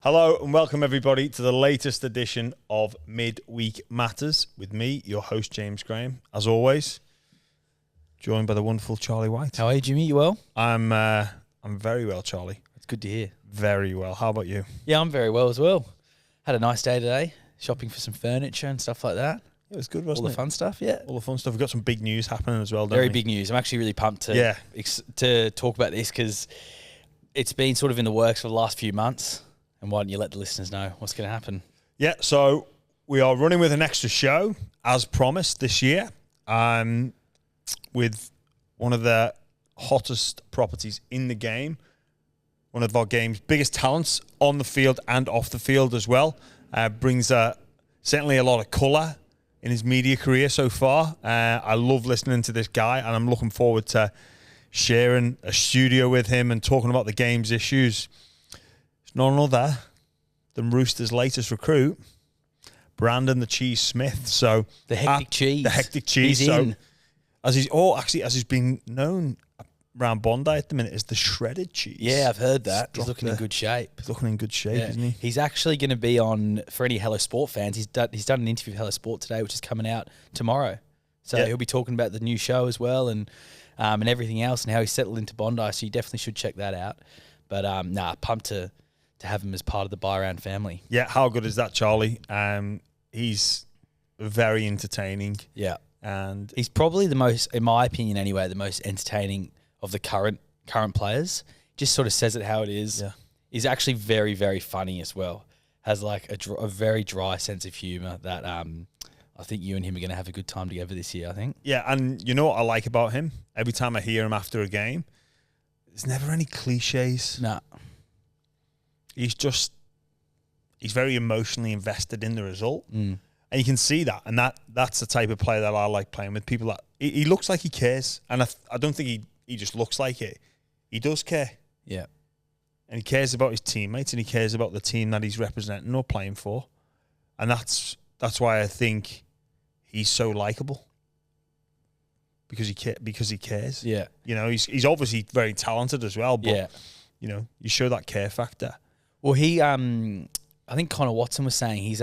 Hello and welcome everybody to the latest edition of Midweek Matters with me, your host James Graham. As always, joined by the wonderful Charlie White. How are you, Jimmy? You well? I'm very well, Charlie. It's good to hear. Very well. How about you? Yeah, I'm very well as well. Had a nice day today, shopping for some furniture and stuff like that. It was good, wasn't it? All the fun stuff, yeah. All the fun stuff. We've got some big news happening as well, don't Very we? big news. I'm actually really pumped to talk about this because it's been sort of in the works for the last few months. And why don't you let the listeners know what's going to happen? Yeah, so we are running with an extra show, as promised, this year, with one of the hottest properties in the game, one of our game's biggest talents on the field and off the field as well. Brings certainly a lot of colour in his media career so far. I love listening to this guy, and I'm looking forward to sharing a studio with him and talking about the game's issues. It's none other than Roosters' latest recruit, Brandon the Cheese Smith. So the hectic cheese. The hectic cheese. He's so in. as he's been known around Bondi at the minute as the shredded cheese. Yeah, I've heard that. He's looking in good shape. He's looking in good shape, isn't he? He's actually going to be on, for any Hello Sport fans, he's done an interview with Hello Sport today, which is coming out tomorrow. So he'll be talking about the new show as well and everything else and how he settled into Bondi. So you definitely should check that out. But pumped to have him as part of the Buy Round family. Yeah, how good is that, Charlie? He's very entertaining. Yeah. And he's probably the most, in my opinion anyway, the most entertaining of the current players. Just sort of says it how it is. Yeah. He's actually very, very funny as well. Has like a very dry sense of humour that I think you and him are going to have a good time together this year, I think. Yeah, and you know what I like about him? Every time I hear him after a game, there's never any cliches. No. He's very emotionally invested in the result. Mm. And you can see that. And that's the type of player that I like playing with. People that he looks like he cares. And I don't think he just looks like it. He does care. Yeah. And he cares about his teammates and he cares about the team that he's representing or playing for. And that's why I think he's so likable. Because he cares. Yeah. You know, he's obviously very talented as well, but you know, you show that care factor. Well, I think Connor Watson was saying he's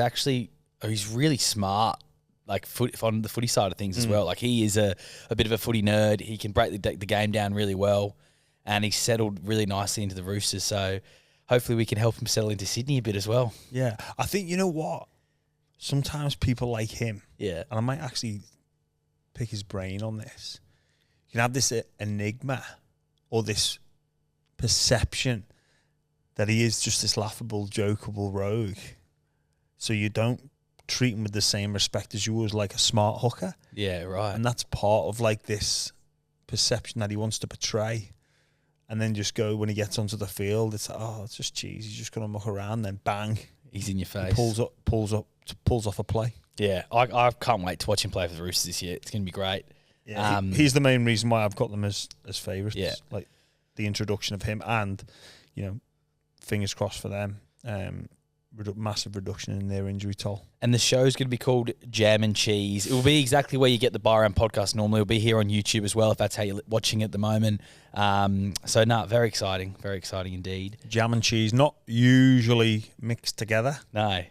really smart, like on the footy side of things as well. Like he is a bit of a footy nerd. He can break the game down really well, and he's settled really nicely into the Roosters. So hopefully we can help him settle into Sydney a bit as well. Yeah, I think, you know what? Sometimes people like him. Yeah, and I might actually pick his brain on this. You can have this enigma or this perception that he is just this laughable, jokeable rogue. So you don't treat him with the same respect as you would like a smart hooker. Yeah, right. And that's part of like this perception that he wants to portray. And then just go, when he gets onto the field, it's just cheese. He's just going to muck around, then bang. He's in your face. Pulls off a play. Yeah, I can't wait to watch him play for the Roosters this year. It's going to be great. Yeah, he's the main reason why I've got them as favourites. Yeah. Like the introduction of him and, you know, fingers crossed for them. Massive reduction in their injury toll. And the show's going to be called Jam and Cheese. It will be exactly where you get the Buy Round podcast normally. It'll be here on YouTube as well, if that's how you're watching at the moment. Very exciting indeed. Jam and cheese, not usually mixed together. No.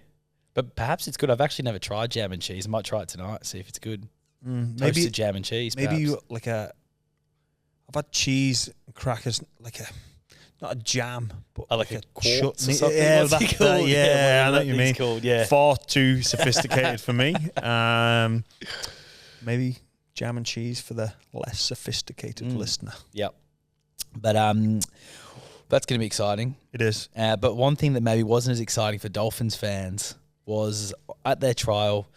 But perhaps it's good. I've actually never tried jam and cheese. I might try it tonight, see if it's good. Maybe Toasted jam and cheese, maybe perhaps. I've had cheese and crackers, not a jam, but like a quartz or something. Yeah, What's it called? I know what you mean. Called, yeah. Far too sophisticated for me. Maybe jam and cheese for the less sophisticated listener. Yep. But that's going to be exciting. It is. But one thing that maybe wasn't as exciting for Dolphins fans was at their trial,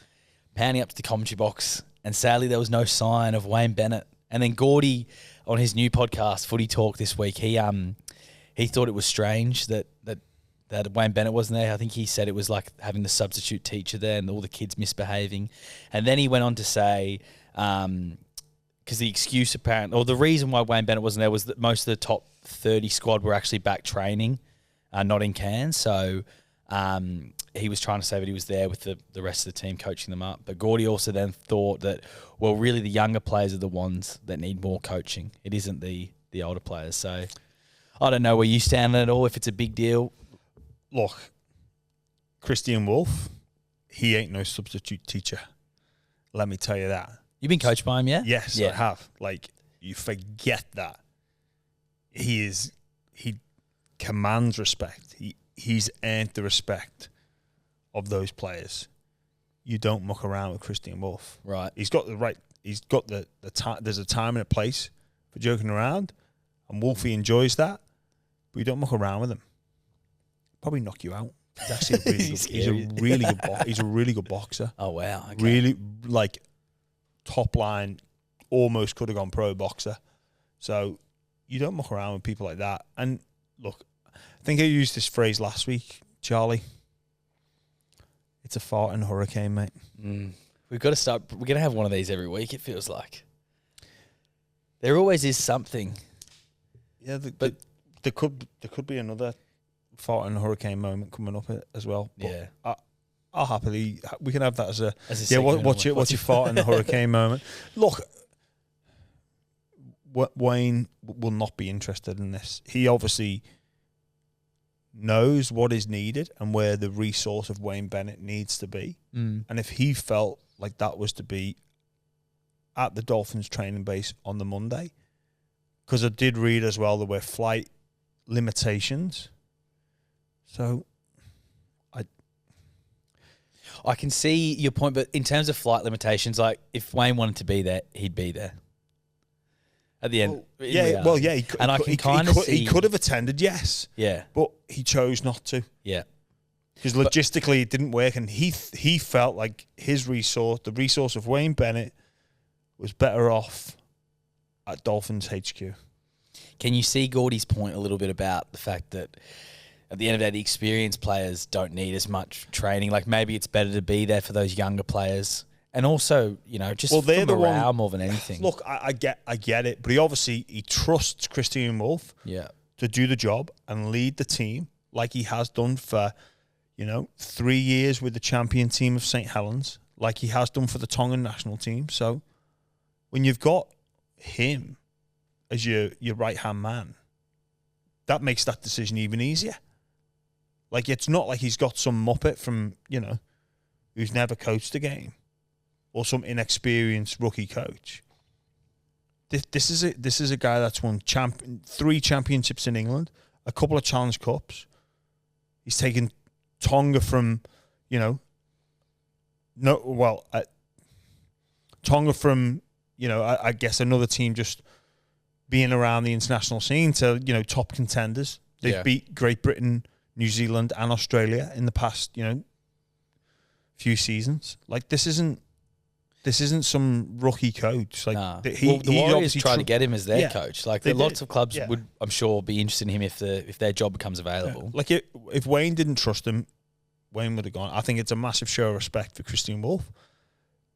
pounding up to the commentary box, and sadly there was no sign of Wayne Bennett. And then Gordy, on his new podcast, Footy Talk, this week, he thought it was strange that Wayne Bennett wasn't there. I think he said it was like having the substitute teacher there and all the kids misbehaving. And then he went on to say, because the excuse apparently, or the reason why Wayne Bennett wasn't there was that most of the top 30 squad were actually back training, not in Cairns. So he was trying to say that he was there with the rest of the team coaching them up. But Gordy also then thought that, well, really the younger players are the ones that need more coaching. It isn't the older players. So I don't know where you stand on it all, if it's a big deal. Look, Christian Wolf, he ain't no substitute teacher. Let me tell you that. You've been coached by him, yeah? Yes, I have. Like, you forget that. He commands respect. He's earned the respect of those players. You don't muck around with Christian Wolf. Right. He's got the time. There's a time and a place for joking around, and Wolfie enjoys that. But you don't muck around with him. Probably knock you out. He's actually he's a really good boxer. Oh wow. Okay. Really, like, top line, almost could have gone pro boxer. So you don't muck around with people like that. And look, I think I used this phrase last week, Charlie. It's a fart in a hurricane, mate. We've got to start. We're going to have one of these every week, it feels like. There always is something. Yeah, but there could be another fart in a hurricane moment coming up as well. But yeah. I'll happily, we can have that as a segment. What's your fart in the hurricane moment? Look, Wayne will not be interested in this. He obviously knows what is needed and where the resource of Wayne Bennett needs to be. And if he felt like that was to be at the Dolphins training base on the Monday, because I did read as well there were flight limitations. So I can see your point, but in terms of flight limitations, like if Wayne wanted to be there, he'd be there. At the end, he could, and I can kind of see he could have attended, yes, but he chose not to, because logistically it didn't work, and he felt like the resource of Wayne Bennett, was better off at Dolphins HQ. Can you see Gordy's point a little bit about the fact that at the end of the day, the experienced players don't need as much training? Like maybe it's better to be there for those younger players. And also, just for morale more than anything. Look, I get it, but he trusts Christian Wolf to do the job and lead the team like he has done for, 3 years with the champion team of St. Helens, like he has done for the Tongan national team. So when you've got him as your right-hand man, that makes that decision even easier. Like, it's not like he's got some muppet from, who's never coached a game, or some inexperienced rookie coach. This is a guy that's won 3 championships in England, a couple of Challenge Cups. He's taken Tonga from, Tonga from, I guess another team just being around the international scene to, top contenders. They've beat Great Britain, New Zealand, and Australia in the past, few seasons. Like, this isn't some rookie coach. Like, the Warriors tried to get him as their coach. Like, lots of clubs would, I'm sure, be interested in him if their job becomes available. Like, if Wayne didn't trust him, Wayne would have gone. I think it's a massive show of respect for Christian Wolf.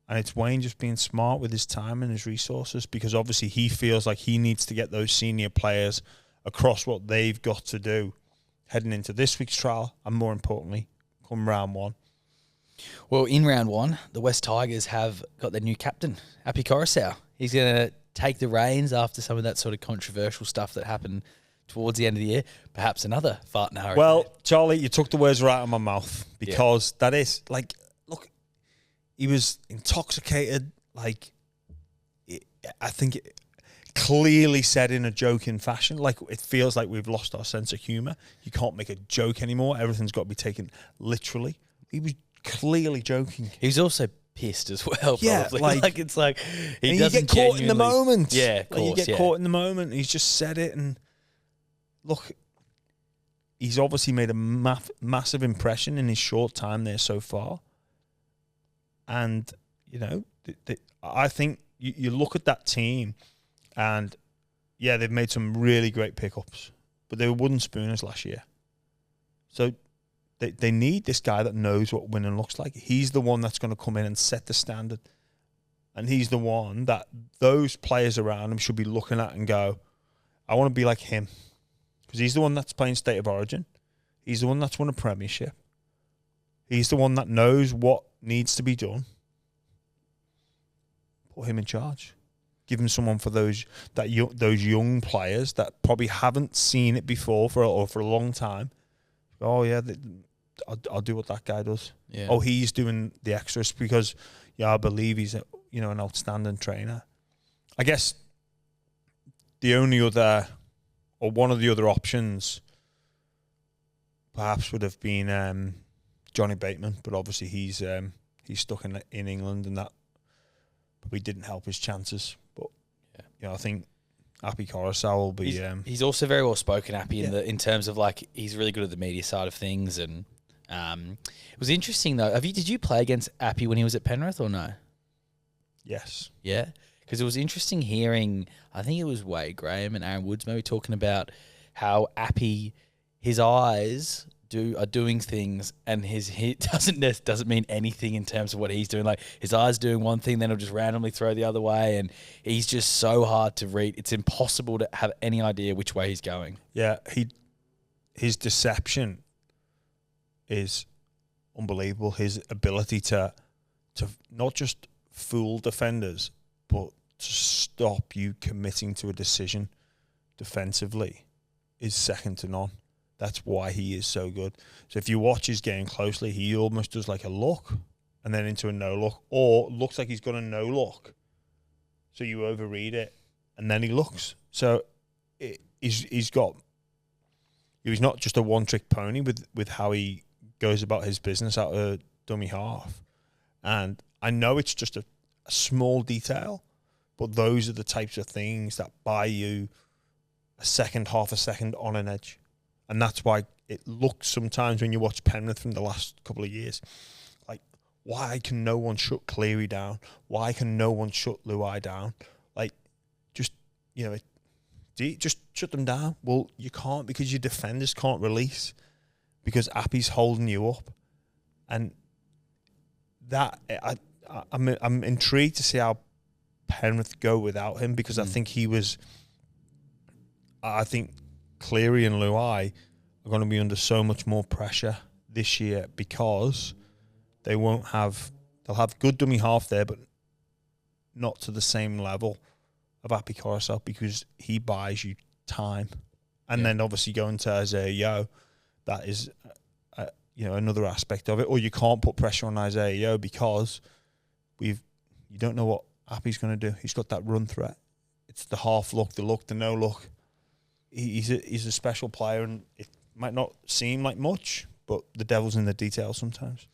And it's Wayne just being smart with his time and his resources, because obviously he feels like he needs to get those senior players across what they've got to do heading into this week's trial, and more importantly, come round 1. Well, in round 1, the West Tigers have got their new captain, Api Coruscant. He's going to take the reins after some of that sort of controversial stuff that happened towards the end of the year. Perhaps another fart in a hurricane. Well, Charlie, you took the words right out of my mouth, because that is, like, look, he was intoxicated, like, I think it clearly said in a joking fashion. Like, it feels like we've lost our sense of humour. You can't make a joke anymore. Everything's got to be taken literally. He was clearly joking. He was also pissed as well, probably. Yeah, like it's like he doesn't get caught in the moment. Yeah, of course. You get caught in the moment. He's just said it, and look, he's obviously made a massive impression in his short time there so far. And, I think you look at that team, and, they've made some really great pickups, but they were wooden spooners last year. So they need this guy that knows what winning looks like. He's the one that's going to come in and set the standard. And he's the one that those players around him should be looking at and go, I want to be like him. Because he's the one that's playing State of Origin. He's the one that's won a premiership. He's the one that knows what needs to be done. Put him in charge. Give him someone for those young players that probably haven't seen it before for a long time. Oh yeah, I'll do what that guy does. Yeah. Oh, he's doing the extras because, I believe he's an outstanding trainer. I guess the only other, or one of the other options, perhaps would have been Johnny Bateman, but obviously he's stuck in England, and that probably didn't help his chances. But I think Appy Coruscant will be. He's also very well spoken, Appy, in terms of like he's really good at the media side of things, and it was interesting though. Did you play against Appy when he was at Penrith or no? Yes. Yeah, because it was interesting hearing. I think it was Wade Graham and Aaron Woods maybe talking about how Appy, his eyes are doing things, and he doesn't mean anything in terms of what he's doing. Like his eyes doing one thing, then he'll just randomly throw the other way, and he's just so hard to read. It's impossible to have any idea which way he's going. Yeah, his deception is unbelievable. His ability to not just fool defenders, but to stop you committing to a decision defensively is second to none. That's why he is so good. So if you watch his game closely, he almost does like a look and then into a no look, or looks like he's got a no look. So you overread it and then he looks. So he's not just a one trick pony with how he goes about his business out of dummy half. And I know it's just a small detail, but those are the types of things that buy you half a second on an edge. And that's why it looks sometimes when you watch Penrith from the last couple of years, like, why can no one shut Cleary down? Why can no one shut Luai down? Like, just shut them down. Well, you can't, because your defenders can't release because Appy's holding you up. And that, I'm intrigued to see how Penrith go without him, because I think Cleary and Luai are going to be under so much more pressure this year, because they'll have good dummy half there, but not to the same level of Appy Coruscant, because he buys you time. And then obviously going to Isaiah Yeo, that is another aspect of it. Or you can't put pressure on Isaiah Yeo because you don't know what Appy's going to do. He's got that run threat. It's the half look, the no look. He's a special player, and it might not seem like much, but the devil's in the details sometimes.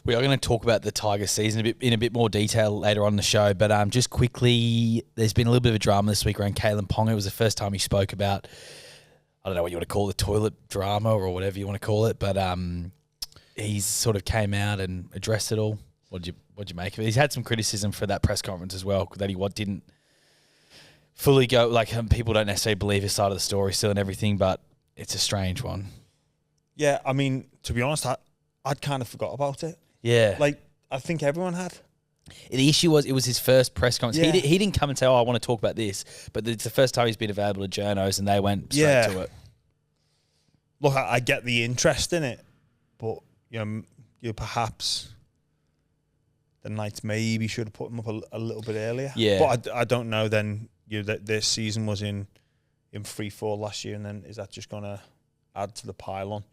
We are going to talk about the Tigers season in a bit more detail later on in the show, but just quickly, there's been a little bit of a drama this week around Kalyn Ponga. It was the first time he spoke about, I don't know what you want to call it, toilet drama or whatever you want to call it, but he's sort of came out and addressed it all. What'd you make of it? He's had some criticism for that press conference as well, that he didn't fully go, like, people don't necessarily believe his side of the story still and everything, but it's a strange one. Yeah, I mean, to be honest, I'd kind of forgot about it. Yeah. Like, I think everyone had. The issue was, it was his first press conference. Yeah. He didn't come and say, I want to talk about this, but it's the first time he's been available to journos, and they went straight to it. Look, I get the interest in it, but perhaps the Knights maybe should have put him up a little bit earlier. Yeah. But I don't know then, that their season was in free fall last year, and then is that just going to add to the pile on?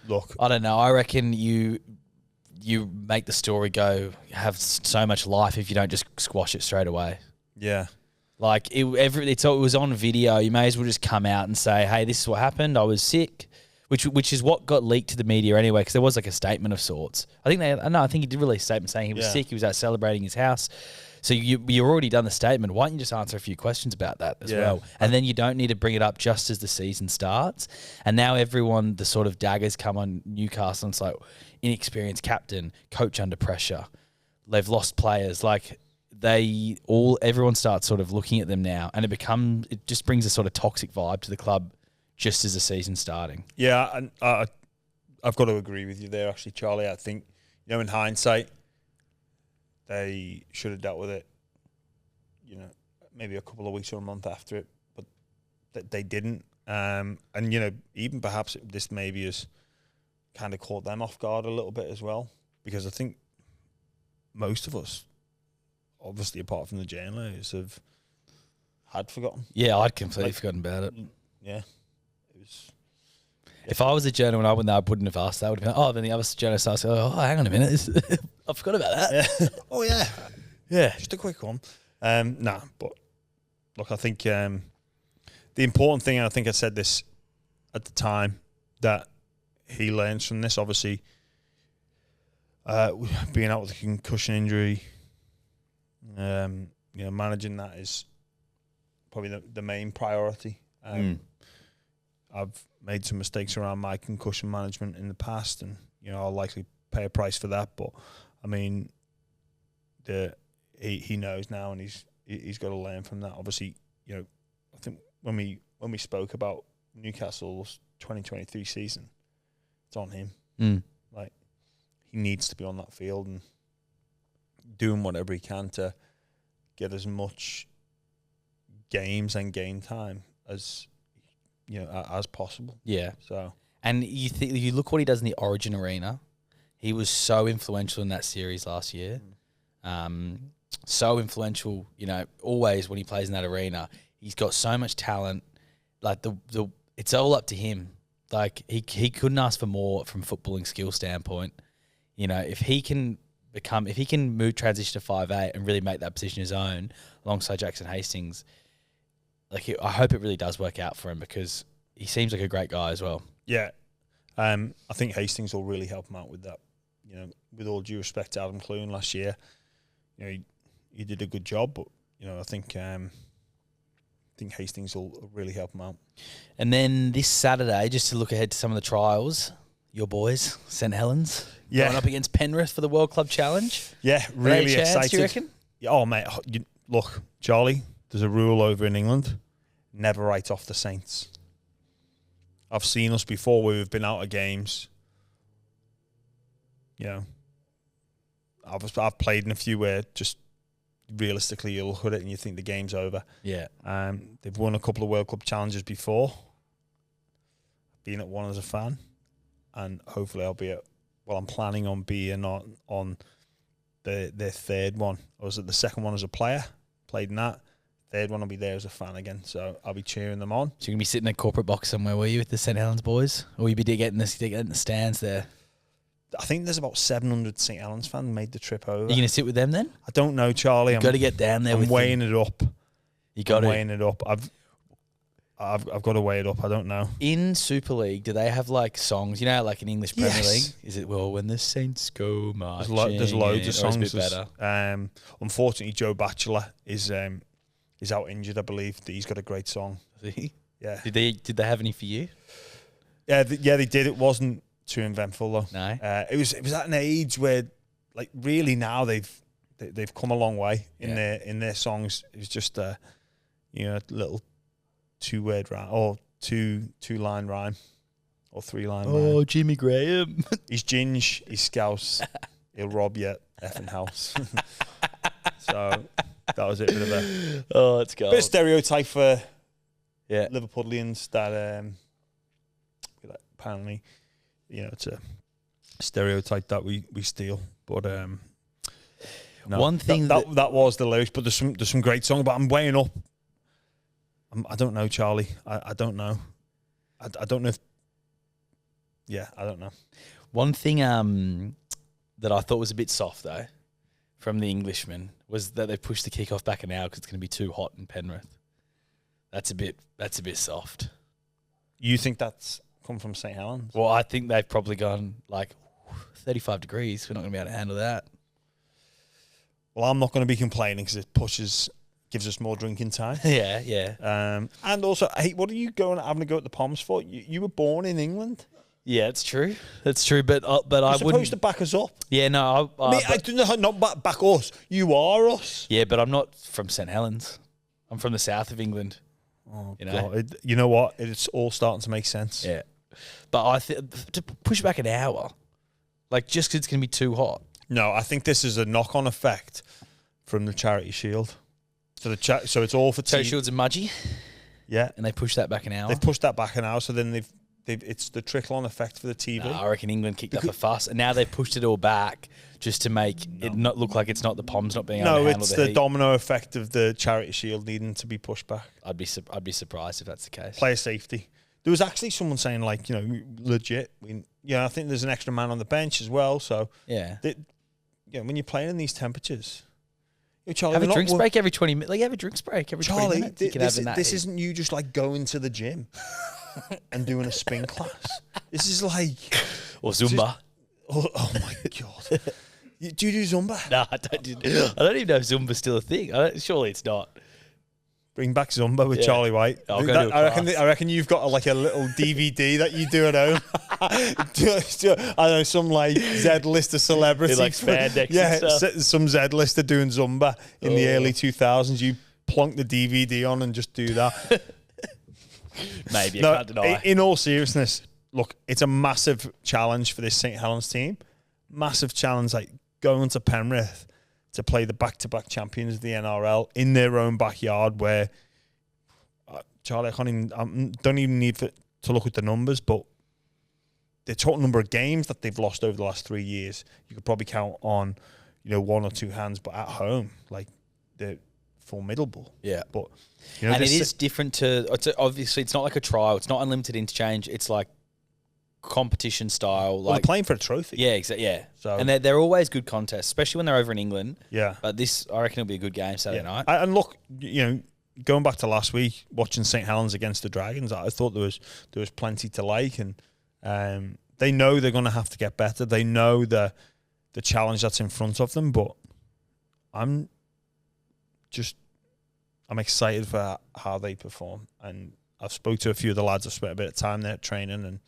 Look, I don't know. I reckon you make the story have so much life if you don't just squash it straight away. Yeah. Like, it was on video. You may as well just come out and say, hey, this is what happened. I was sick, which is what got leaked to the media anyway, because there was like a statement of sorts. I think he did release a statement saying he was sick. He was out celebrating his house. So you already done the statement. Why don't you just answer a few questions about that as well? And then you don't need to bring it up just as the season starts. And now the sort of daggers come on Newcastle, and it's like, inexperienced captain, coach under pressure. They've lost players. Like, everyone starts sort of looking at them now, and it just brings a sort of toxic vibe to the club just as the season's starting. Yeah, and I've got to agree with you there, actually, Charlie. I think, in hindsight, they should have dealt with it, maybe a couple of weeks or a month after it, but they didn't. And, even perhaps this maybe has kind of caught them off guard a little bit as well, because I think most of us, obviously apart from the journalists, had forgotten. Yeah, I'd completely forgotten about it. Yeah. It was... If I was a journo and I wouldn't have asked that. I would have been, then the other journalist asked, hang on a minute. I forgot about that. Yeah. Oh, yeah. Yeah. Just a quick one. But look, I think the important thing, and I think I said this at the time, that he learns from this, obviously, being out with a concussion injury, managing that is probably the main priority. I've made some mistakes around my concussion management in the past, and I'll likely pay a price for that. But I mean, he knows now, and he's got to learn from that. Obviously, I think when we spoke about Newcastle's 2023 season, it's on him. Like, he needs to be on that field and doing whatever he can to get as much games and game time as possible. Yeah. So, and you look what he does in the Origin Arena. He was so influential in that series last year. So influential, always when he plays in that arena. He's got so much talent. Like it's all up to him. Like he couldn't ask for more from footballing skill standpoint. If he can transition to 5'8" and really make that position his own alongside Jackson Hastings, I hope it really does work out for him, because he seems like a great guy as well. Yeah. I think Hastings will really help him out with that. With all due respect to Adam Clune last year, he did a good job, but I think Hastings will really help him out. And then this Saturday, just to look ahead to some of the trials, your boys, St Helens, going up against Penrith for the World Club Challenge. Yeah, really excited. Do you reckon? Oh, mate, look, Charlie, there's a rule over in England: never write off the Saints. I've seen us before where we've been out of games. I've played in a few where just realistically you'll look at it and you think the game's over. Yeah. They've won a couple of World Cup challenges before. I've been at one as a fan, and hopefully I'll be I'm planning on being on their third one. I was at the second one as a player, played in that. Third one I'll be there as a fan again, so I'll be cheering them on. So you're going to be sitting in a corporate box somewhere, were you, with the St Helens boys? Or will you be getting the stands there? I think there's about 700 St Helens fans made the trip over. Are you going to sit with them then? I don't know, Charlie. You've got to get down there. I'm weighing it up. You got to weighing it up. I've got to weigh it up. I don't know. In Super League, do they have like songs? Like in English Premier League, is it when the Saints go marching? There's loads of songs. It's a bit better. Unfortunately, Joe Batchelor is out injured. I believe that he's got a great song. Is he? Yeah. Did they have any for you? Yeah, they did. It wasn't too eventful though. No. It was at an age where, like, really now they've come a long way in their songs. It was just a little 2-word rhyme or two-line rhyme or 3-line rhyme. Oh, Jimmy Graham. He's Ginge, he's Scouse, he'll rob you effing house. So that was it. Bit of a it's gold. Bit of stereotype for Liverpudlians that apparently it's a stereotype that we steal. But no, one thing that was the lyrics. But there's some great songs. But I'm weighing up. I don't know, Charlie. I don't know. I don't know if. Yeah, I don't know. One thing that I thought was a bit soft though, from the Englishman, was that they pushed the kickoff back an hour because it's going to be too hot in Penrith. That's a bit soft. You think that's come from St Helens? Well, I think they've probably gone like 35 degrees. We're not going to be able to handle that. Well, I'm not going to be complaining because it gives us more drinking time. Yeah. And also, hey, what are you having to go at the Poms for? You were born in England. Yeah, it's true. That's true. But I wouldn't. You're supposed to back us up. Yeah, no. I do not back us. You are us. Yeah, but I'm not from St Helens. I'm from the south of England. Oh, God. You know what? It's all starting to make sense. Yeah. But I think to push back an hour, like just because it's going to be too hot. No, I think this is a knock-on effect from the Charity Shield. So it's all for Charity Shield's a mudgy. Yeah. And they push that back an hour. They've pushed that back an hour, so then it's the trickle-on effect for the TV. I reckon England kicked up a fuss, and now they've pushed it all back just to make it not look like it's not the Poms not being able to handle the heat. No, it's the domino effect of the Charity Shield needing to be pushed back. I'd be surprised if that's the case. Player safety. there was actually someone saying, like, you know, legit. I think there's an extra man on the bench as well. So Yeah. When you're playing in these temperatures, Charlie, Have a drinks break every 20 minutes. Like, have a drinks break every 20 minutes. This isn't you just like going to the gym and doing a spin class. This is like or Zumba. Oh my God. Do you do Zumba? No, I don't even know if Zumba's still a thing. Surely it's not. Bring back Zumba with Charlie White. I'll go to a class. I reckon you've got like a little DVD that you do at home. I know some like Z-lister celebrity. Like spandex and stuff. Some Z-lister doing Zumba in the early 2000s. You plonk the DVD on and just do that. Maybe, I can't deny. In all seriousness, look, it's a massive challenge for this St. Helens team. Massive challenge, like going to Penrith to play the back-to-back champions of the NRL in their own backyard, where Charlie, don't even need to look at the numbers, but the total number of games that they've lost over the last 3 years, you could probably count on, one or two hands. But at home, like, they're formidable. Yeah, but and it is different obviously it's not like a trial. It's not unlimited interchange. It's like competition style. Like, they're playing for a trophy. Yeah, exactly. Yeah. So, and they're always good contests, especially when they're over in England. Yeah. But this, I reckon, will be a good game Saturday night. And look, going back to last week, watching St. Helens against the Dragons, I thought there was plenty to like, and they know they're going to have to get better. They know the challenge that's in front of them, but I'm excited for how they perform. And I've spoke to a few of the lads. I've spent a bit of time there training, and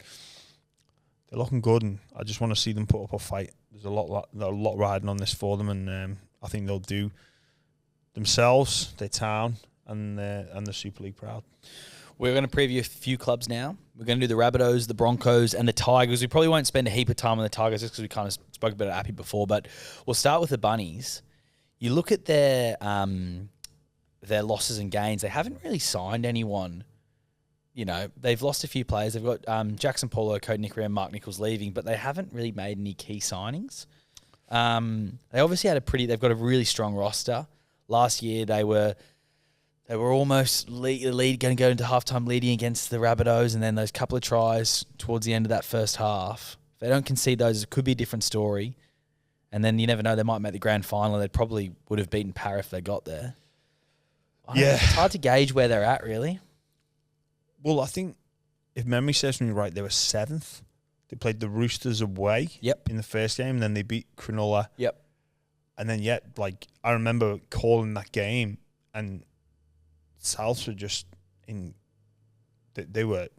they're looking good, and I just want to see them put up a fight. There's a lot riding on this for them, and I think they'll do themselves, their town, and the Super League proud. We're going to preview a few clubs now. We're going to do the Rabbitohs, the Broncos, and the Tigers. We probably won't spend a heap of time on the Tigers just because we kind of spoke about it Appy before, but we'll start with the Bunnies. You look at their losses and gains. They haven't really signed anyone. They've lost a few players. They've got Jackson Paulo, Cody Nickry, and Mark Nichols leaving, but they haven't really made any key signings. They obviously they've got a really strong roster. Last year they were almost going to go into halftime leading against the Rabbitohs, and then those couple of tries towards the end of that first half. If they don't concede those, it could be a different story. And then you never know, they might make the grand final. They probably would have beaten Parra if they got there. I don't know, it's hard to gauge where they're at, really. Well, I think, if memory serves me right, they were 7th. They played the Roosters away in the first game, and then they beat Cronulla. Yep. And then, I remember calling that game, and Souths were just they were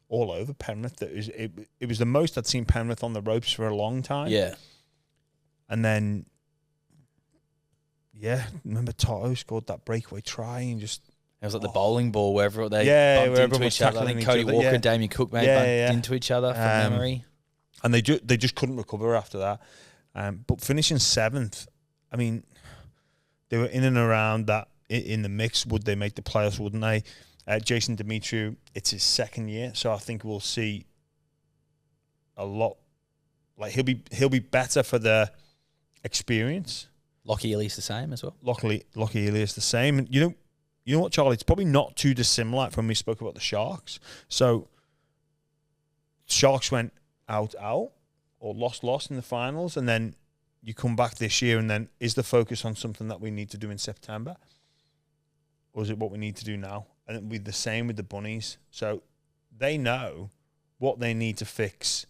all over Penrith. It was the most I'd seen Penrith on the ropes for a long time. Yeah. And then, remember Toto scored that breakaway try and just... It was like the bowling ball wherever they bumped into each other. I think Cody Walker and Damien Cook bumped into each other from memory. And they just couldn't recover after that. But finishing 7th, I mean, they were in and around that in the mix. Would they make the playoffs? Wouldn't they? Jason Demetriou, it's his second year, so I think we'll see a lot. Like, he'll be better for the experience. Lockie Ely's the same as well. Lockie Ely is the same. And you know what, Charlie? It's probably not too dissimilar from when we spoke about the Sharks. So, Sharks went out, or lost in the finals, and then you come back this year, and then is the focus on something that we need to do in September? Or is it what we need to do now? And it'll be the same with the Bunnies. So, they know what they need to fix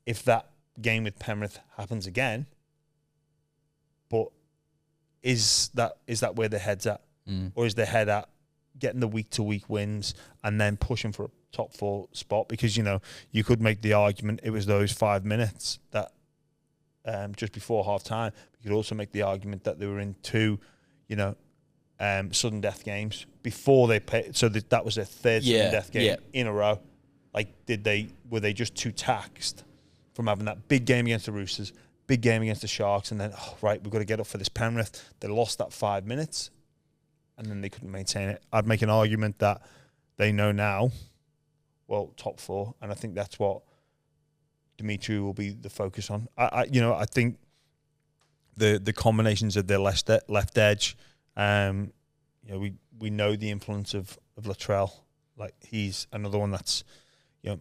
if that game with Penrith happens again. But is that where their head's at? Or is their head at getting the week-to-week wins and then pushing for a top 4 spot? Because, you could make the argument it was those 5 minutes that just before half-time. You could also make the argument that they were in 2, sudden death games before they played. So that was their third sudden death game in a row. Like, were they just too taxed from having that big game against the Roosters, big game against the Sharks, and then, we've got to get up for this Penrith. They lost that 5 minutes. And then they couldn't maintain it. I'd make an argument that they know now, top 4, and I think that's what Demetriou will be the focus on. I think the combinations of their left edge, we know the influence of Latrell. Like, he's another one that's, going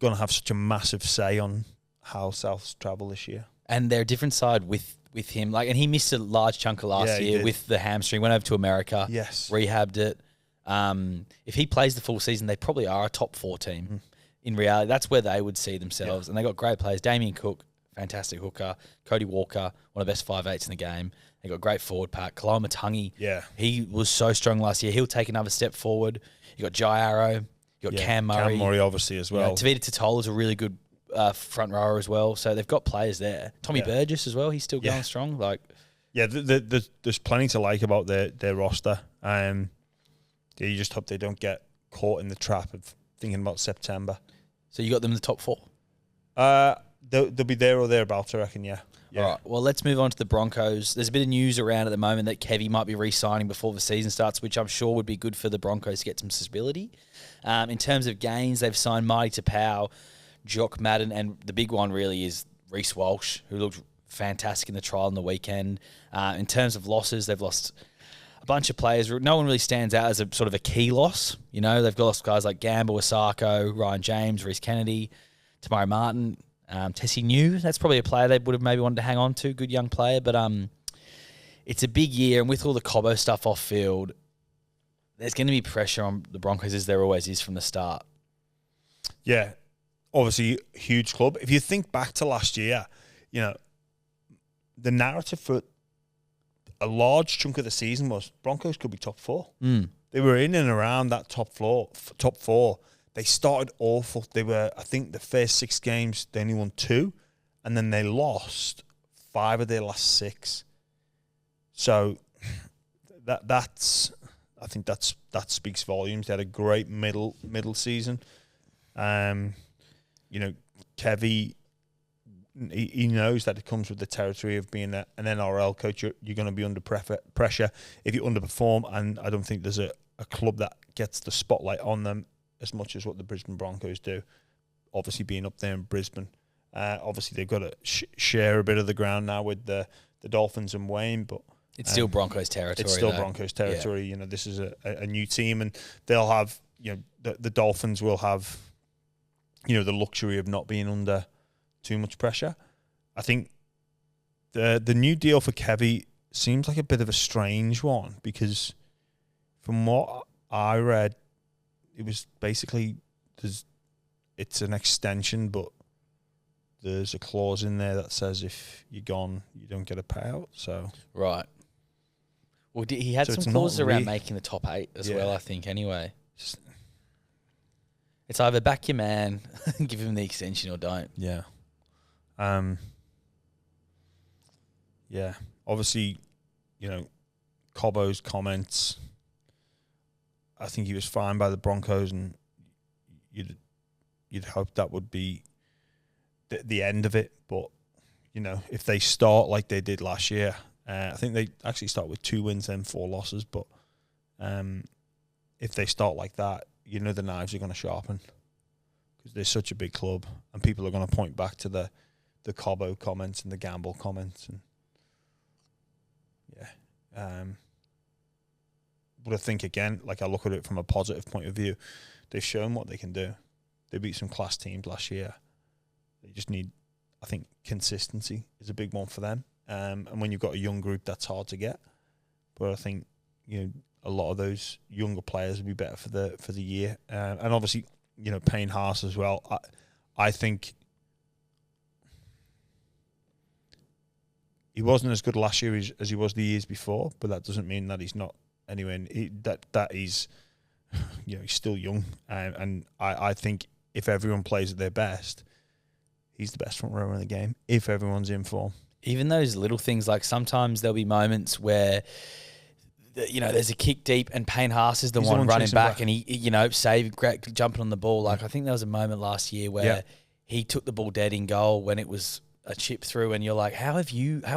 to have such a massive say on how Souths travel this year. And they're a different side with him. And he missed a large chunk of last year with the hamstring, went over to America, rehabbed it. If he plays the full season, they probably are a top 4 team. In reality, that's where they would see themselves. And they got great players. Damien Cook, fantastic hooker. Cody Walker, one of the best 5'8" in the game. They got a great forward pack. Kalyn Ponga, he was so strong last year. He'll take another step forward. You got Jai Arrow. You got Cam Murray. Cam Murray, obviously, as well. Tavita Totola's a really good front rower as well. So they've got players there. Tommy Burgess as well. He's still going strong. There's plenty to like about their roster. You just hope they don't get caught in the trap of thinking about September. So you got them in the top 4? They'll be there or thereabouts, I reckon, yeah. All right, well, let's move on to the Broncos. There's a bit of news around at the moment that Kevy might be re-signing before the season starts, which I'm sure would be good for the Broncos to get some stability. In terms of gains, they've signed Marty Tapau, Jock Madden, and the big one really is Reece Walsh, who looked fantastic in the trial on the weekend. In terms of losses, they've lost a bunch of players. No one really stands out as a sort of a key loss. They've lost guys like Gamba, Wasako, Ryan James, Reece Kennedy, Tamari Martin, Tessie New. That's probably a player they would have maybe wanted to hang on to. Good young player, but it's a big year, and with all the Cobbo stuff off field, there's going to be pressure on the Broncos, as there always is from the start. Yeah, obviously huge club. If you think back to last year, the narrative for a large chunk of the season was Broncos could be top 4. They were in and around that top 4. They started awful. They were, I think, the first 6 games, they only won 2, and then they lost 5 of their last 6. So that's I think that speaks volumes. They had a great middle season. Kevy, he knows that it comes with the territory of being an NRL coach. You're going to be under pressure if you underperform, and I don't think there's a club that gets the spotlight on them as much as what the Brisbane Broncos do, obviously being up there in Brisbane. Obviously, they've got to share a bit of the ground now with the Dolphins and Wayne, but it's still Broncos territory. It's still Broncos territory. Yeah. This is a new team, and they'll have, the Dolphins will have, the luxury of not being under too much pressure. I think the new deal for Kevy seems like a bit of a strange one, because from what I read, it was basically it's an extension, but there's a clause in there that says if you're gone, you don't get a payout. So right. Well, he had some clauses around making the top 8 as well, I think. Anyway, it's either back your man, give him the extension, or don't. Yeah. Yeah. Obviously, Cobbo's comments, I think he was fined by the Broncos, and you'd hope that would be the end of it. But, if they start like they did last year, I think they actually start with 2 wins and 4 losses. But if they start like that, the knives are going to sharpen, because they're such a big club, and people are going to point back to the Cobbo comments and the Gamble comments. And but I think, again, I look at it from a positive point of view, they've shown what they can do. They beat some class teams last year. They just need, I think, consistency is a big one for them. And when you've got a young group, that's hard to get. But I think, a lot of those younger players will be better for the year. And obviously, Payne Haas as well. I think he wasn't as good last year as he was the years before, but that doesn't mean that he's not anywhere. That he's, he's still young. And I think if everyone plays at their best, he's the best front rower in the game, if everyone's in form. Even those little things, like sometimes there'll be moments where, there's a kick deep and Payne Haas is the one running back, and he jumping on the ball. I think there was a moment last year where he took the ball dead in goal when it was a chip through, and you're like, how are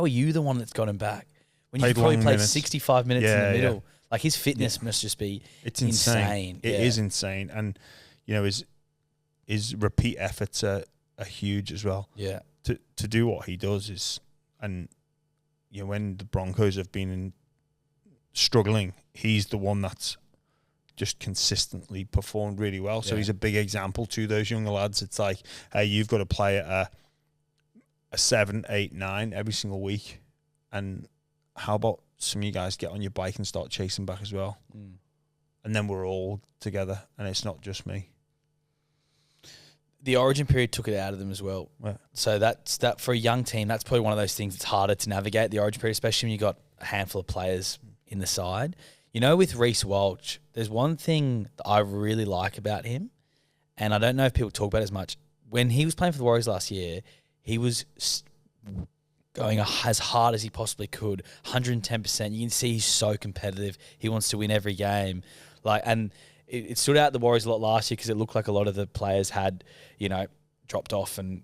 you the one that's got him back when you've probably played 65 minutes in the middle? Yeah. His fitness must just be insane. It is insane, and his repeat efforts are huge as well. Yeah, to do what he does is, and when the Broncos have been struggling, he's the one that's just consistently performed really well. So Yeah. he's a big example to those younger lads. It's like, hey, you've got to play at a 7, 8, 9 every single week. And how about some of you guys get on your bike and start chasing back as well? And then we're all together, and it's not just me. The origin period took it out of them as well. Yeah. So that for a young team, that's probably one of those things that's harder to navigate, the origin period, especially when you've got a handful of players in the side. You know, with Reece Walsh, there's one thing that I really like about him, and I don't know if people talk about it as much. When he was playing for the Warriors last year, he was going as hard as he possibly could, 110%. You can see he's so competitive. He wants to win every game. And it stood out the Warriors a lot last year because it looked like a lot of the players had, dropped off and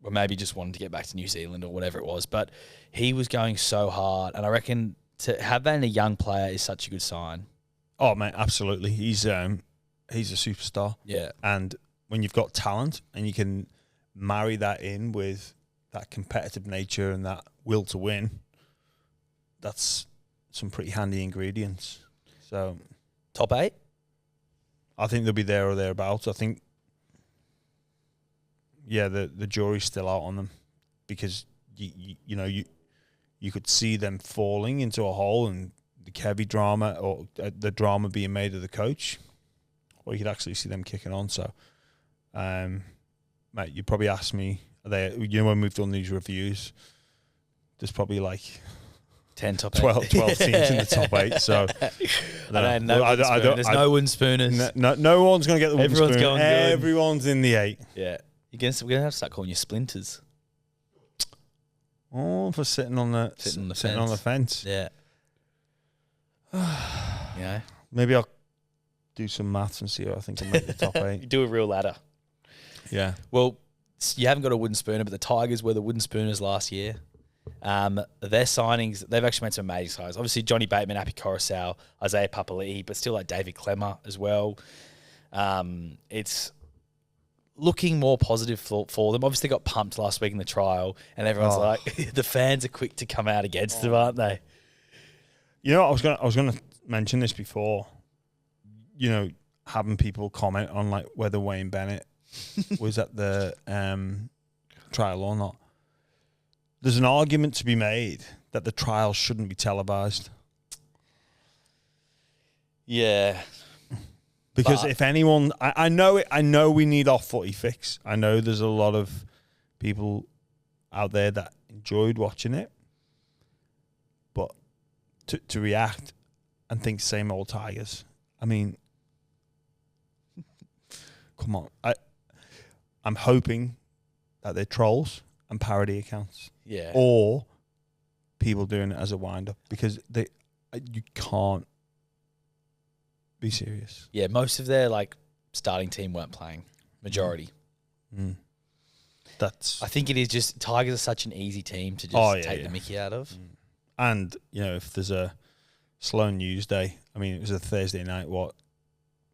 were maybe just wanted to get back to New Zealand or whatever it was. But he was going so hard, and I reckon to have that in a young player is such a good sign. Oh, man, absolutely. He's a superstar. Yeah. And when you've got talent and you can marry that in with that competitive nature and that will to win, that's some pretty handy ingredients. So, Top 8? I think they'll be there or thereabouts. I think, the jury's still out on them because you could see them falling into a hole and the Kevy drama or the drama being made of the coach, or you could actually see them kicking on. So, mate, you probably asked me, when we've done these reviews, there's probably like 10 top 8. 12 teams in the top 8. So there's no wooden spooners. No one's going to get the wooden Everyone's spoon. going good. Everyone's in the 8. Yeah. We're going to have to start calling you splinters. Oh, for sitting on the fence. Yeah. Yeah. Maybe I'll do some maths and see what I think will make the top 8. You do a real ladder. Yeah. Well, you haven't got a wooden spooner, but the Tigers were the wooden spooners last year. Their signings, they've actually made some amazing signings. Obviously, Johnny Bateman, Api Coruscant, Isaiah Papali'i, but still like David Clemmer as well. It's looking more positive for them. Obviously, they got pumped last week in the trial, and everyone's like, the fans are quick to come out against them, aren't they? You know, I was gonna mention this before. Having people comment on like whether Wayne Bennett was at the trial or not. There's an argument to be made that the trial shouldn't be televised. Yeah. Because if anyone, I know we need our footy fix. I know there's a lot of people out there that enjoyed watching it, but to react and think same old Tigers, I mean, come on. I'm hoping that they're trolls and parody accounts, or people doing it as a wind up because you can't be serious. Yeah, most of their starting team weren't playing. Majority. I think it is just Tigers are such an easy team to just take the mickey out of. And if there's a slow news day, I mean, it was a Thursday night.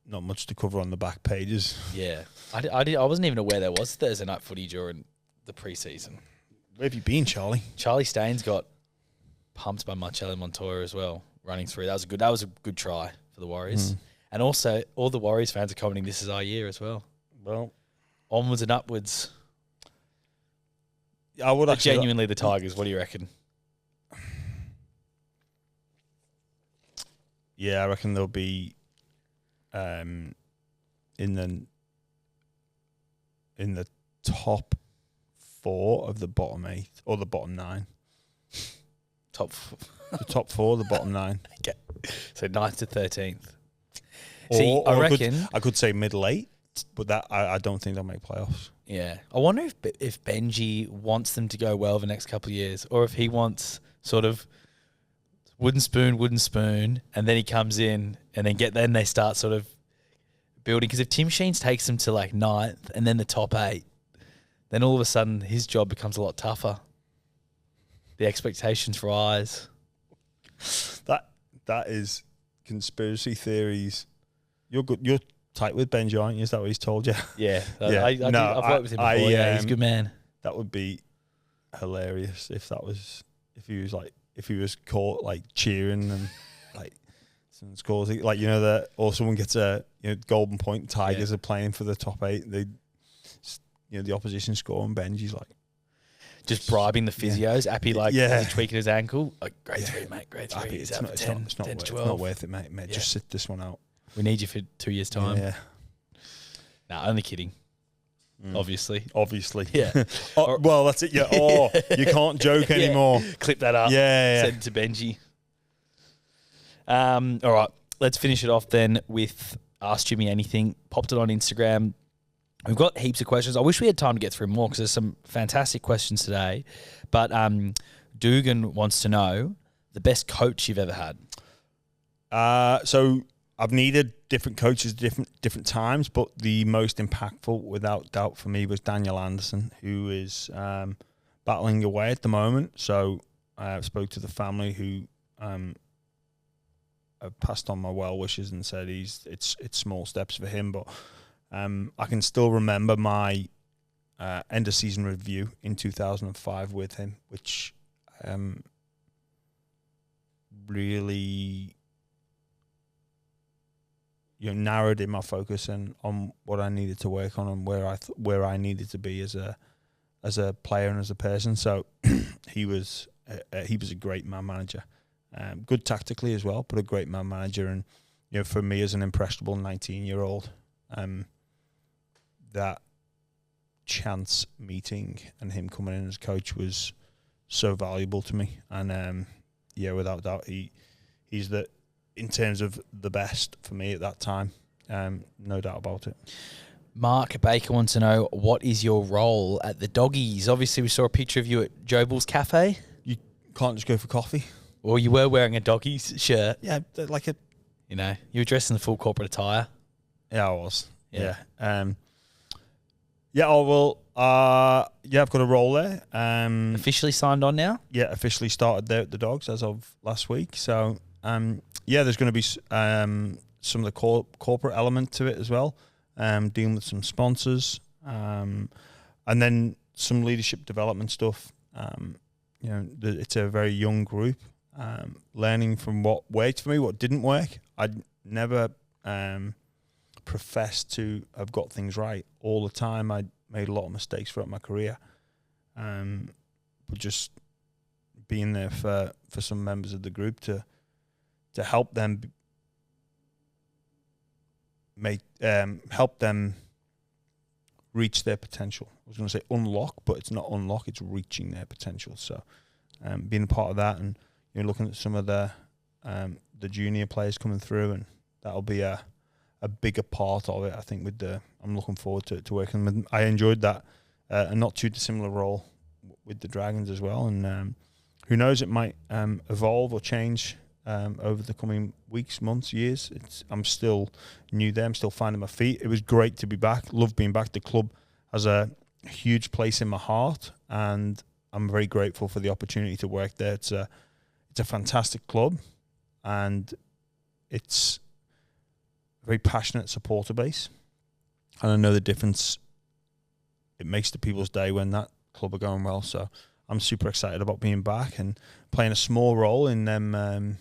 Not much to cover on the back pages. Yeah, I wasn't even aware there was Thursday night footy during the preseason. Where have you been, Charlie? Charlie Staines got pumped by Marcelo Montoya as well, running through. That was a good try for the Warriors. And also, all the Warriors fans are commenting this is our year as well. Well, onwards and upwards. I would actually genuinely the Tigers. What do you reckon? Yeah, I reckon they'll be in the top 4 of the bottom 8 or the bottom 9. The top 4, the bottom 9. Okay. So 9th to 13th. Or I reckon I could say middle 8, but that I don't think they'll make playoffs. Yeah, I wonder if Benji wants them to go well the next couple of years, or if he wants sort of wooden spoon, and then he comes in and then they start sort of building. Because if Tim Sheens takes them to 9th and then the top 8, then all of a sudden his job becomes a lot tougher. The expectations rise. That is conspiracy theories. You're good. You're tight with Benji, aren't you? Is that what he's told you? Yeah. I've worked with him before. He's a good man. That would be hilarious if he was caught cheering and and scores. Like, you know, that, or someone gets a golden point. Tigers are playing for the top 8. They, the opposition score, and Benji's like just bribing the physios. Appy is he tweaking his ankle? Like, grade 3, mate. Grade 3. Appy, He's out for 10 to 12. It's not worth it, mate. Just sit this one out. We need you for 2 years' time. Yeah. Nah, only kidding. Obviously. Yeah. Well, that's it. Yeah. Oh, you can't joke anymore. Clip that up. Yeah. Send it to Benji. All right. Let's finish it off then with Ask Jimmy Anything. Popped it on Instagram. We've got heaps of questions. I wish we had time to get through more because there's some fantastic questions today. But Dugan wants to know the best coach you've ever had. So I've needed different coaches different times, but the most impactful, without doubt, for me was Daniel Anderson, who is battling away at the moment. So I spoke to the family who have passed on my well wishes and said it's small steps for him, but I can still remember my end of season review in 2005 with him, which really narrowed in my focus and on what I needed to work on and where I needed to be as a player and as a person. So he was a great man manager, good tactically as well, but a great man manager. And for me as an impressionable 19-year-old, that chance meeting and him coming in as coach was so valuable to me. And without doubt, he's the, in terms of the best for me at that time, no doubt about it. Mark Baker wants to know, what is your role at the Doggies? Obviously, we saw a picture of you at Joe Bull's Cafe. You can't just go for coffee. Or you were wearing a Doggies shirt. Yeah, like a... you were dressed in the full corporate attire. Yeah, I was. Yeah. I've got a role there. Officially signed on now? Yeah, officially started there at the Dogs as of last week. So, there's going to be some of the corporate element to it as well, dealing with some sponsors, and then some leadership development stuff. It's a very young group, learning from what worked for me, what didn't work. I'd never professed to have got things right all the time. I made a lot of mistakes throughout my career, but just being there for some members of the group to help them help them reach their potential. I was going to say unlock, but it's not unlock, it's reaching their potential. So being a part of that, and looking at some of the junior players coming through, and that'll be a bigger part of it, I think. I'm looking forward to working with them. I enjoyed that, a not too dissimilar role with the Dragons as well, and who knows, it might evolve or change over the coming weeks, months, years. I'm still new there. I'm still finding my feet. It was great to be back. Love being back. The club has a huge place in my heart, and I'm very grateful for the opportunity to work there. It's a fantastic club, and it's a very passionate supporter base. And I know the difference it makes to people's day when that club are going well. So I'm super excited about being back and playing a small role in them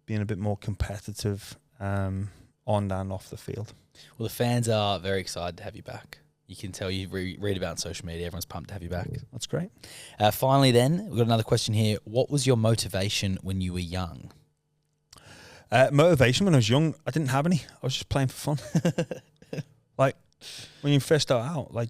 being a bit more competitive on and off the field. Well, the fans are very excited to have you back. You can tell, you read about it on social media. Everyone's pumped to have you back. That's great. Finally then, we've got another question here. What was your motivation when you were young? Motivation when I was young, I didn't have any. I was just playing for fun. Like, when you first start out, like...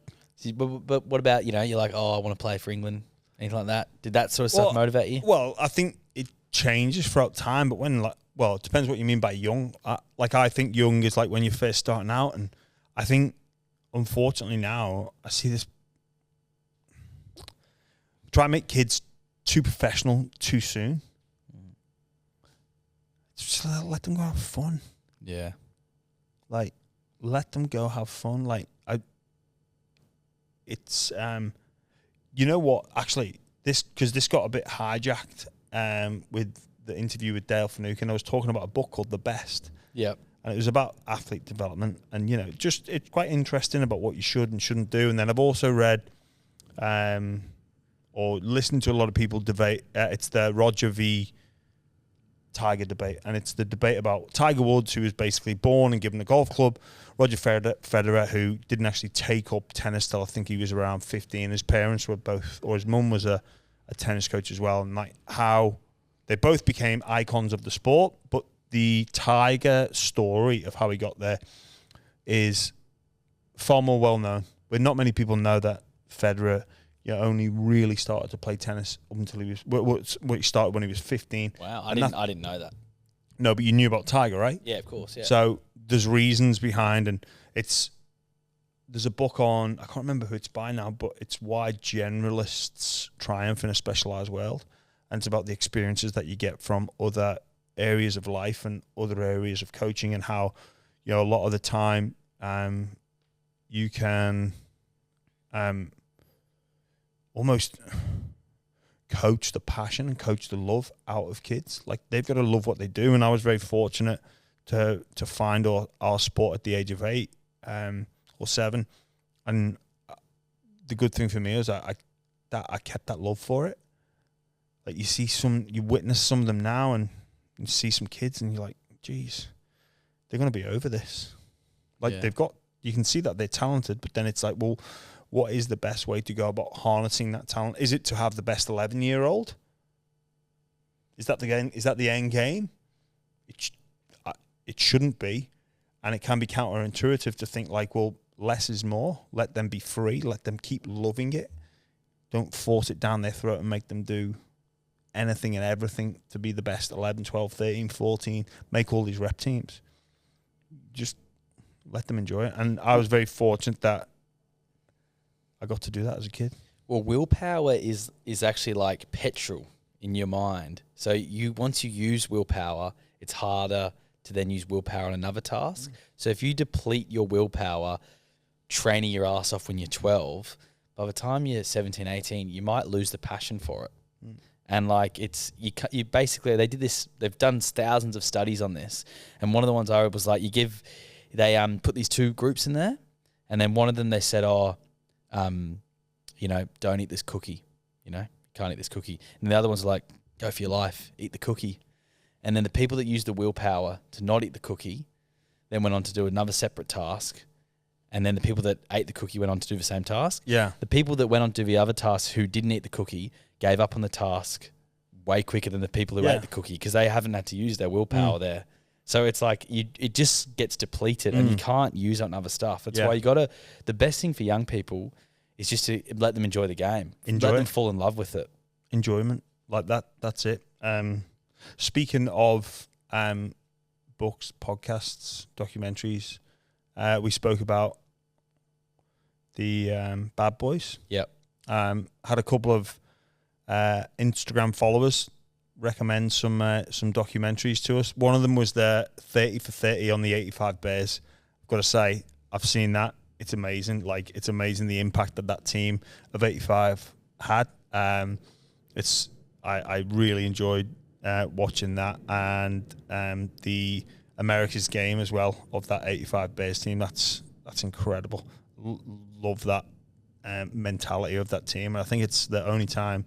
But what about, you're like, I want to play for England, anything like that? Did that sort of stuff motivate you? Well, I think it changes throughout time, but it depends what you mean by young. I think young is like when you're first starting out, and I think, unfortunately now, I see this... Try and make kids too professional too soon. Just let them go have fun. Yeah. Like, let them go have fun. Like, it's, you know what? Actually, this got a bit hijacked with the interview with Dale Finucane. I was talking about a book called The Best. Yep. And it was about athlete development. And, just it's quite interesting about what you should and shouldn't do. And then I've also read or listened to a lot of people debate. It's the Roger V. Tiger debate, and it's the debate about Tiger Woods, who was basically born and given a golf club, Roger Federer, who didn't actually take up tennis till I think he was around 15. His parents were both, or his mum was a tennis coach as well, and like how they both became icons of the sport. But the Tiger story of how he got there is far more well known. But not many people know that Federer only really started to play tennis up until he he started when he was 15. Wow, I didn't know that. No, but you knew about Tiger, right? Yeah, of course. Yeah. So there's reasons behind, and there's a book on, I can't remember who it's by now, but it's Why Generalists Triumph in a Specialized World, and it's about the experiences that you get from other areas of life and other areas of coaching, and how a lot of the time you can almost coach the passion and coach the love out of kids. Like, they've got to love what they do. And I was very fortunate to find our sport at the age of 8 or 7. And the good thing for me is I kept that love for it. Like, you witness some of them now, and you see some kids and you're like, geez, they're going to be over this. Like, you can see that they're talented, but then it's like, well, what is the best way to go about harnessing that talent? Is it to have the best 11-year-old? Is that the game? Is that the end game? It shouldn't be, and it can be counterintuitive to think like, well, less is more. Let them be free. Let them keep loving it. Don't force it down their throat and make them do anything and everything to be the best 11, 12, 13, 14, make all these rep teams. Just let them enjoy it. And I was very fortunate that I got to do that as a kid. Well, willpower is actually like petrol in your mind. So once you use willpower, it's harder to then use willpower on another task. So if you deplete your willpower training your ass off when you're 12, by the time you're 17, 18, you might lose the passion for it. And like, you basically, they've done thousands of studies on this. And one of the ones I read was like, they put these 2 groups in there, and then one of them they said, don't eat this cookie, can't eat this cookie. And the other one's like, go for your life, eat the cookie. And then the people that used the willpower to not eat the cookie then went on to do another separate task. And then the people that ate the cookie went on to do the same task. Yeah. The people that went on to do the other task who didn't eat the cookie gave up on the task way quicker than the people who ate the cookie, because they haven't had to use their willpower there. So it's like it just gets depleted and you can't use it on other stuff. That's why the best thing for young people is just to let them enjoy the game. Let them fall in love with it. Enjoyment. Like that. That's it. Speaking of books, podcasts, documentaries, we spoke about the Bad Boys. Yep. Had a couple of Instagram followers recommend some documentaries to us. One of them was the 30 for 30 on the 85 Bears. I've got to say, I've seen that. It's amazing. Like, it's amazing the impact that team of 85 had. I really enjoyed watching that, and the America's game as well of that 85 Bears team. That's incredible. Love that mentality of that team. And I think it's the only time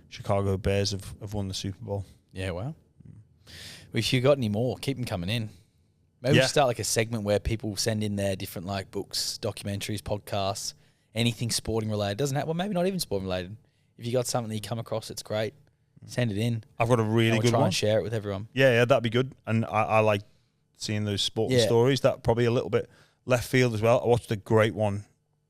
Chicago Bears have won the Super Bowl. Yeah, well, if you got any more, keep them coming in. Maybe we start like a segment where people send in their different like books, documentaries, podcasts, anything sporting related. Doesn't have, well, maybe not even sporting related. If you got something that you come across that's great, send it in. I've got a really good try one. And share it with everyone. Yeah, that'd be good. And I like seeing those sporting stories. That probably a little bit left field as well. I watched a great one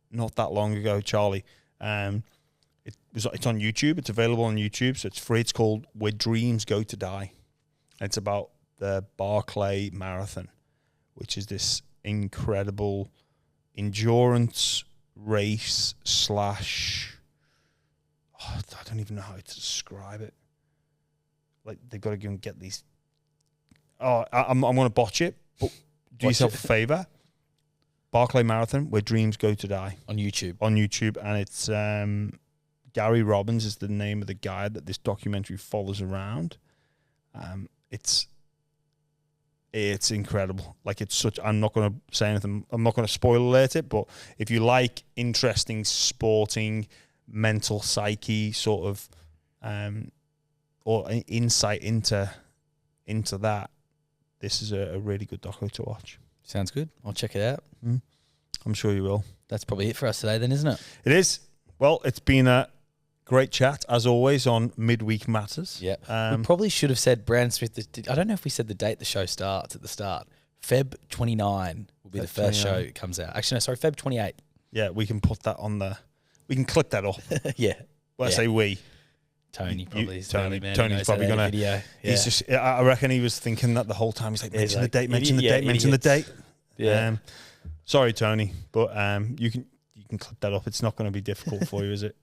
not that long ago, Charlie. It's on YouTube. It's available on YouTube, so it's free. It's called Where Dreams Go to Die. It's about the Barclay Marathon, which is this incredible endurance race / I don't even know how to describe it. Like, they've got to go and get these. I'm going to botch it, but do yourself a favor. Barclay Marathon, Where Dreams Go to Die. On YouTube. And it's Gary Robbins is the name of the guy that this documentary follows around. It's incredible. Like, it's such. I'm not going to say anything. I'm not going to spoil alert it, but if you like interesting sporting, mental psyche sort of, or insight into into that, this is a really good doco to watch. Sounds good. I'll check it out. I'm sure you will. That's probably it for us today then, isn't it? It is. Well, it's been a great chat, as always, on Midweek Matters. Yeah. We probably should have said Brandon Smith. I don't know if we said the date the show starts at the start. Feb 29 will be the first show that comes out. Actually, no, sorry, Feb 28. Yeah, we can put that on we can clip that up. Yeah. Well, I say we. Tony probably is the Tony, only man Tony's who knows probably how to going edit video. to... He's just... I reckon he was thinking that the whole time. He's like, mention the date, mention the date, mention the date. Yeah. Sorry, Tony, but you can clip that up. It's not going to be difficult for you, is it?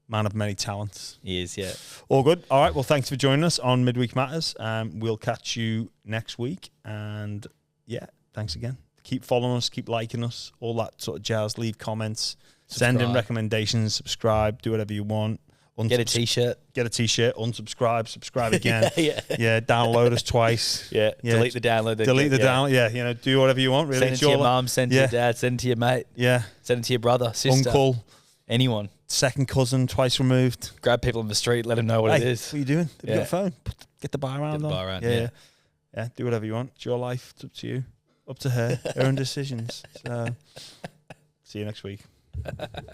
Man of many talents. He is, yeah. All good. All right, well, thanks for joining us on Midweek Matters. We'll catch you next week. And, yeah, thanks again. Keep following us, keep liking us, all that sort of jazz. Leave comments. Send in recommendations, subscribe, do whatever you want. Get a t-shirt. Unsubscribe, subscribe again. Yeah, download us twice. Yeah, delete the download. Delete the download. Yeah, do whatever you want, really. Send it to your mum, send it to your dad, send it to your mate. Yeah. Send it to your brother, sister. Uncle. Anyone. Second cousin, twice removed. Grab people on the street, let them know what it is. What are you doing? Have you got a phone? Get the bar around. Yeah, do whatever you want. It's your life. It's up to you. Up to her. Her own decisions. So, see you next week.